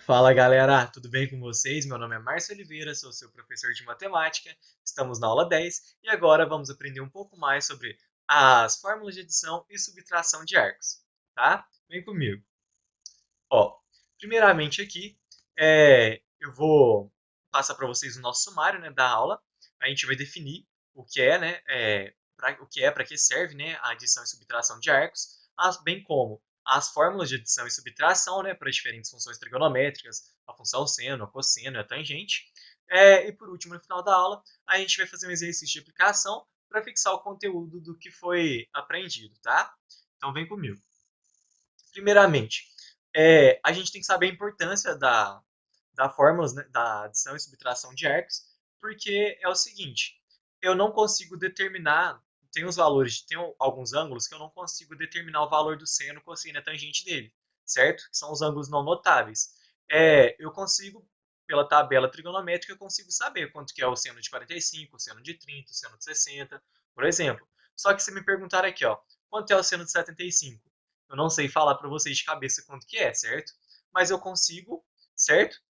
Fala galera, tudo bem com vocês? Meu nome é Márcio Oliveira, sou seu professor de matemática. Estamos na aula 10 e agora vamos aprender um pouco mais sobre as fórmulas de adição e subtração de arcos, tá? Vem comigo. Ó, primeiramente aqui, eu vou passar para vocês o nosso sumário, né, da aula. A gente vai definir o que é, né, para que serve, né, a adição e subtração de arcos, bem como as fórmulas de adição e subtração, né, para diferentes funções trigonométricas, a função seno, a cosseno e a tangente. E por último, no final da aula, a gente vai fazer um exercício de aplicação para fixar o conteúdo do que foi aprendido, tá? Então vem comigo. Primeiramente, a gente tem que saber a importância da fórmulas, né, da adição e subtração de arcos, porque é o seguinte, eu não consigo determinar, tem os valores, tem alguns ângulos que eu não consigo determinar o valor do seno, cosseno e tangente dele, certo? Que são os ângulos não notáveis. Eu consigo, pela tabela trigonométrica, eu consigo saber quanto que é o seno de 45, o seno de 30, o seno de 60, por exemplo. Só que se me perguntar aqui, ó, quanto é o seno de 75? Eu não sei falar para vocês de cabeça quanto que é, certo? Mas eu consigo, certo?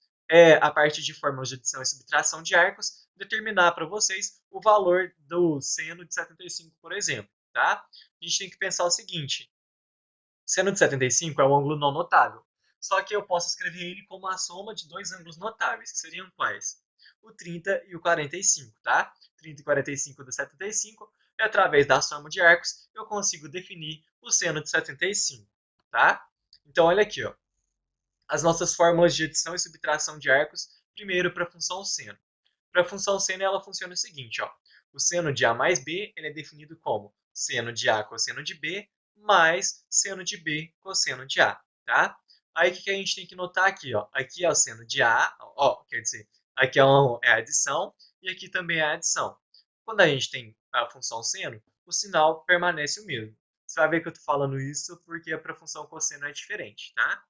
A partir de fórmulas de adição e subtração de arcos, determinar para vocês o valor do seno de 75, por exemplo, tá? A gente tem que pensar o seguinte, seno de 75 é um ângulo não notável, só que eu posso escrever ele como a soma de dois ângulos notáveis, que seriam quais? O 30 e o 45, tá? 30 e 45 do 75, e através da soma de arcos eu consigo definir o seno de 75, tá? Então olha aqui, ó, as nossas fórmulas de adição e subtração de arcos, primeiro para a função seno. Para a função seno, ela funciona o seguinte, ó, o seno de A mais B ele é definido como seno de A cosseno de B mais seno de B cosseno de A, tá? Aí o que a gente tem que notar aqui, ó? Aqui é o seno de A, ó, quer dizer, aqui é a adição e aqui também é a adição. Quando a gente tem a função seno, o sinal permanece o mesmo. Você vai ver que eu estou falando isso porque para a função cosseno é diferente, tá?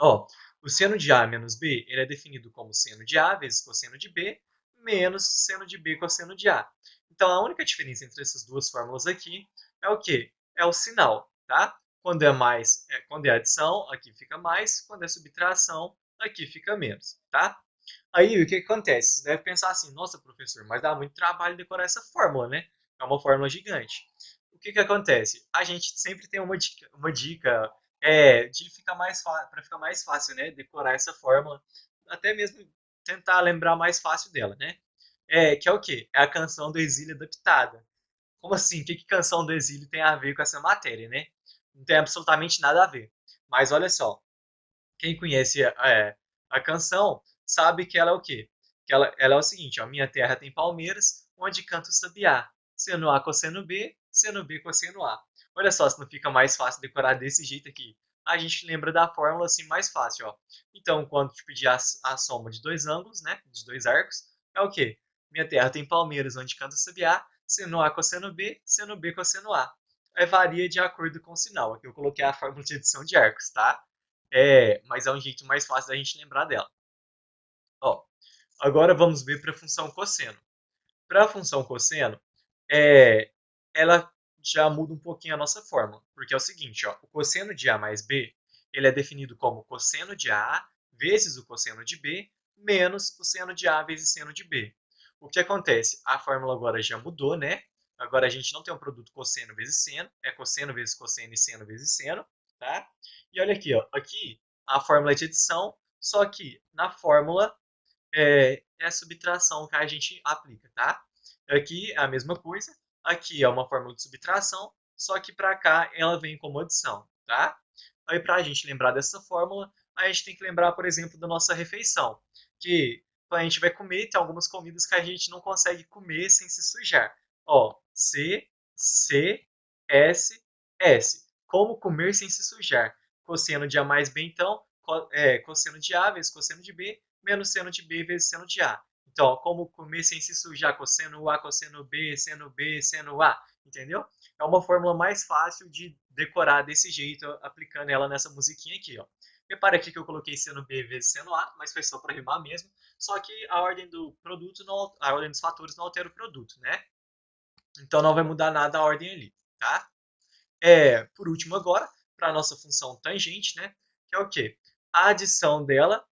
Ó, o seno de A menos B ele é definido como seno de A vezes cosseno de B menos seno de B cosseno de A. Então, a única diferença entre essas duas fórmulas aqui é o quê? É o sinal, tá? Quando é adição, aqui fica mais. Quando é subtração, aqui fica menos, tá? Aí, o que acontece? Você deve pensar assim, nossa, professor, mas dá muito trabalho decorar essa fórmula, né? É uma fórmula gigante. O que acontece? A gente sempre tem uma dica de ficar para ficar mais fácil, né? Decorar essa fórmula, até mesmo tentar lembrar mais fácil dela, né? Que é o quê? É a canção do Exílio adaptada. Como assim? O que canção do Exílio tem a ver com essa matéria, né? Não tem absolutamente nada a ver. Mas olha só, quem conhece a canção sabe que ela é o quê? Que ela é o seguinte, ó, minha terra tem palmeiras, onde canta o sabiá. Seno A cosseno B, seno B cosseno A. Olha só se não fica mais fácil decorar desse jeito aqui. A gente lembra da fórmula assim mais fácil, ó. Então, quando te pedir a soma de dois ângulos, né, de dois arcos, é o quê? Minha terra tem palmeiras, onde canta o sabiá. Seno A cosseno B, seno B cosseno A. Varia de acordo com o sinal. Aqui eu coloquei a fórmula de adição de arcos, tá? Mas é um jeito mais fácil da gente lembrar dela. Ó, agora vamos ver para a função cosseno. Para a função cosseno, é, ela já muda um pouquinho a nossa fórmula, porque é o seguinte, ó, o cosseno de A mais B ele é definido como cosseno de A vezes o cosseno de B menos o seno de A vezes seno de B. O que acontece? A fórmula agora já mudou, né? Agora a gente não tem um produto cosseno vezes seno, é cosseno vezes cosseno e seno vezes seno, tá? E olha aqui, ó, aqui a fórmula é de adição, só que na fórmula é a subtração que a gente aplica, tá? Aqui é a mesma coisa, aqui é uma fórmula de subtração, só que para cá ela vem como adição, tá? Aí para a gente lembrar dessa fórmula, a gente tem que lembrar, por exemplo, da nossa refeição, que quando a gente vai comer, tem algumas comidas que a gente não consegue comer sem se sujar. Ó, C, C, S, S. Como comer sem se sujar? Cosseno de A mais B, então, cosseno de A vezes cosseno de B, menos seno de B vezes seno de A. Então, ó, como comer sem se sujar? Cosseno A, cosseno B, seno A. Entendeu? É uma fórmula mais fácil de decorar desse jeito, aplicando ela nessa musiquinha aqui, ó. Repara aqui que eu coloquei seno B vezes seno A, mas foi só para rimar mesmo. Só que a ordem do produto, a ordem dos fatores não altera o produto, né? Então não vai mudar nada a ordem ali, tá? Por último agora, para a nossa função tangente, né? Que é o quê? A adição dela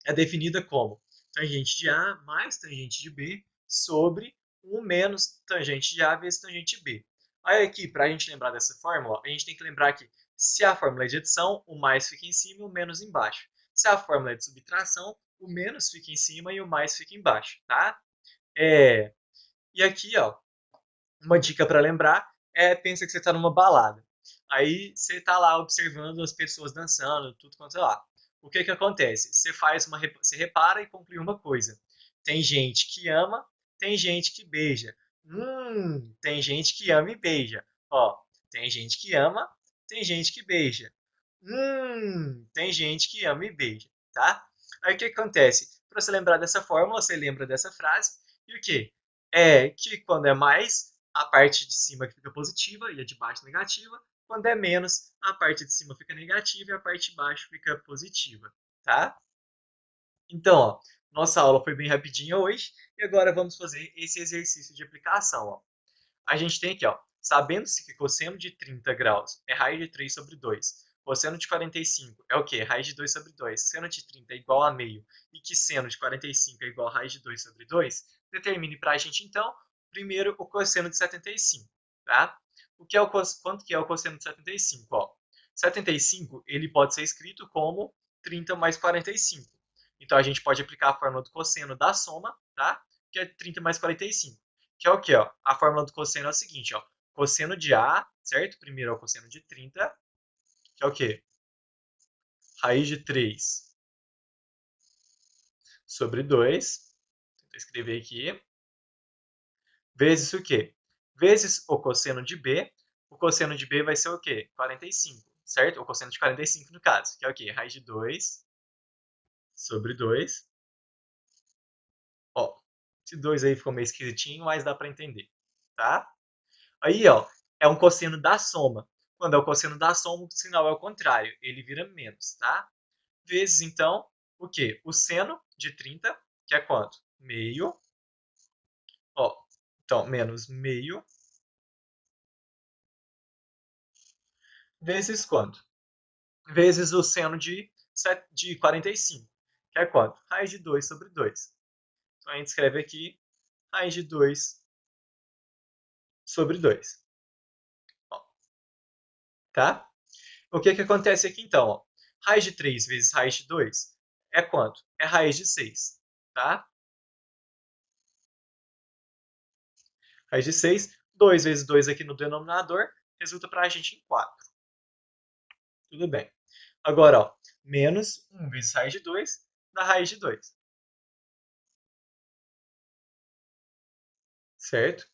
é definida como tangente de A mais tangente de B sobre 1 menos tangente de A vezes tangente de B. Aí aqui, para a gente lembrar dessa fórmula, a gente tem que lembrar que se a fórmula é de adição, o mais fica em cima e o menos embaixo. Se a fórmula é de subtração, o menos fica em cima e o mais fica embaixo, tá? E aqui, ó, uma dica para lembrar é, pensa que você está numa balada. Aí você está lá observando as pessoas dançando, tudo quanto é lá. O que que acontece? Você repara e conclui uma coisa. Tem gente que ama, tem gente que beija. Tem gente que ama e beija. Ó, tem gente que ama, tem gente que beija. Tem gente que ama e beija, tá? Aí o que que acontece? Para você lembrar dessa fórmula, você lembra dessa frase e o que? É que quando é mais, a parte de cima que fica positiva e a de baixo negativa. Quando é menos, a parte de cima fica negativa e a parte de baixo fica positiva, tá? Então, ó, nossa aula foi bem rapidinha hoje e agora vamos fazer esse exercício de aplicação, ó. A gente tem aqui, ó, sabendo-se que cosseno de 30 graus é raiz de 3 sobre 2, cosseno de 45 é o quê? Raiz de 2 sobre 2, seno de 30 é igual a meio e que seno de 45 é igual a raiz de 2 sobre 2, determine para a gente, então, primeiro o cosseno de 75, tá? Quanto que é o cosseno de 75? Ó, 75 ele pode ser escrito como 30 mais 45. Então, a gente pode aplicar a fórmula do cosseno da soma, tá? Que é 30 mais 45. Que é o quê? Ó? A fórmula do cosseno é o seguinte, ó. Cosseno de A, certo? Primeiro é o cosseno de 30, que é o quê? Raiz de 3 sobre 2. Vou escrever aqui. Vezes o quê? Vezes o cosseno de B. O cosseno de B vai ser o quê? 45, certo? O cosseno de 45 no caso, que é o quê? Raiz de 2 sobre 2. Ó, esse 2 aí ficou meio esquisitinho, mas dá para entender, tá? Aí, ó, é um cosseno da soma. Quando é o cosseno da soma, o sinal é o contrário, ele vira menos, tá? Vezes, então, o quê? O seno de 30, que é quanto? Meio. Ó, então, menos meio, vezes quanto? Vezes o seno de 45, que é quanto? Raiz de 2 sobre 2. Então, a gente escreve aqui raiz de 2 sobre 2. Ó, tá? O que que acontece aqui, então? Ó? Raiz de 3 vezes raiz de 2 é quanto? É raiz de 6, tá? Raiz de 6, 2 vezes 2 aqui no denominador, resulta para a gente em 4. Tudo bem. Agora, ó, menos 1 vezes raiz de 2 dá raiz de 2. Certo?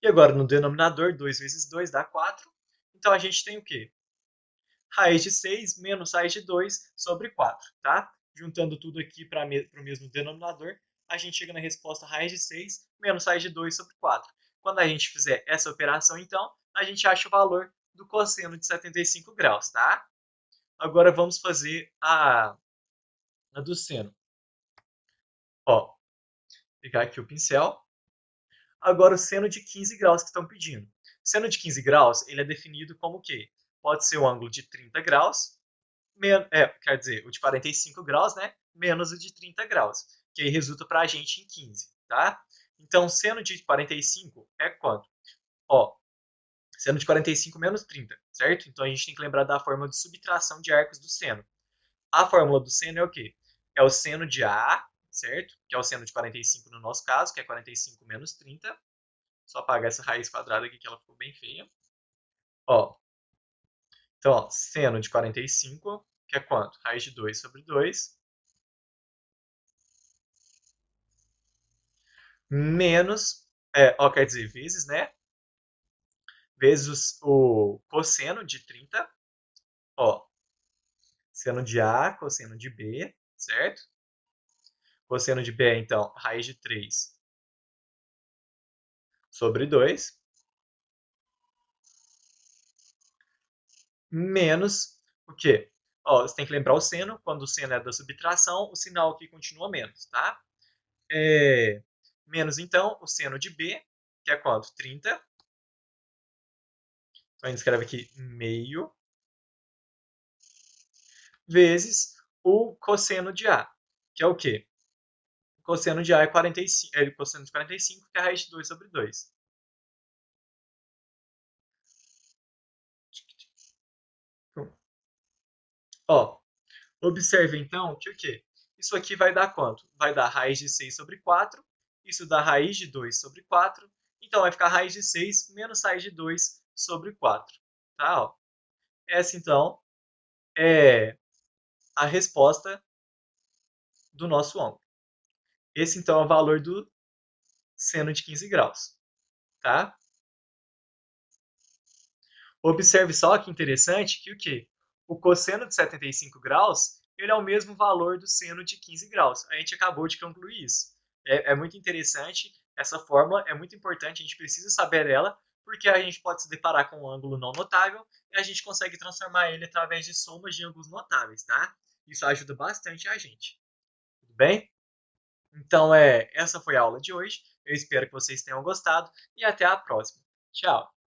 E agora, no denominador, 2 vezes 2 dá 4. Então, a gente tem o quê? Raiz de 6 menos raiz de 2 sobre 4, tá? Juntando tudo aqui para o mesmo denominador, a gente chega na resposta raiz de 6 menos raiz de 2 sobre 4. Quando a gente fizer essa operação, então, a gente acha o valor do cosseno de 75 graus, tá? Agora vamos fazer a do seno. Ó, pegar aqui o pincel. Agora o seno de 15 graus que estão pedindo. O seno de 15 graus ele é definido como o quê? Pode ser o ângulo de 30 graus, quer dizer, o de 45 graus, né? Menos o de 30 graus, que aí resulta para a gente em 15, tá? Então, seno de 45 é quanto? Ó, seno de 45 menos 30, certo? Então, a gente tem que lembrar da fórmula de subtração de arcos do seno. A fórmula do seno é o quê? É o seno de A, certo? Que é o seno de 45 no nosso caso, que é 45 menos 30. Só apagar essa raiz quadrada aqui que ela ficou bem feia. Ó, então, ó, seno de 45, que é quanto? Raiz de 2 sobre 2. Menos, ó, quer dizer, vezes, né? Vezes o cosseno de 30. Ó, seno de A, cosseno de B, certo? Cosseno de B é, então, raiz de 3 sobre 2. Menos o quê? Ó, você tem que lembrar o seno. Quando o seno é da subtração, o sinal aqui continua menos, tá? Menos, então, o seno de B, que é quanto? 30. Então, a gente escreve aqui meio. Vezes o cosseno de A, que é o quê? O cosseno de A é 45, o cosseno de 45, que é a raiz de 2 sobre 2. Ó, observe então que o quê? Isso aqui vai dar quanto? Vai dar raiz de 6 sobre 4, isso dá raiz de 2 sobre 4, então vai ficar raiz de 6 menos raiz de 2 sobre 4. Tá? Ó. Essa então é a resposta do nosso ângulo. Esse então é o valor do seno de 15 graus. Tá? Observe só que interessante que o quê? O cosseno de 75 graus ele é o mesmo valor do seno de 15 graus. A gente acabou de concluir isso. É muito interessante, essa fórmula é muito importante, a gente precisa saber ela, porque a gente pode se deparar com um ângulo não notável e a gente consegue transformar ele através de somas de ângulos notáveis, tá? Isso ajuda bastante a gente. Tudo bem? Então, essa foi a aula de hoje. Eu espero que vocês tenham gostado e até a próxima. Tchau!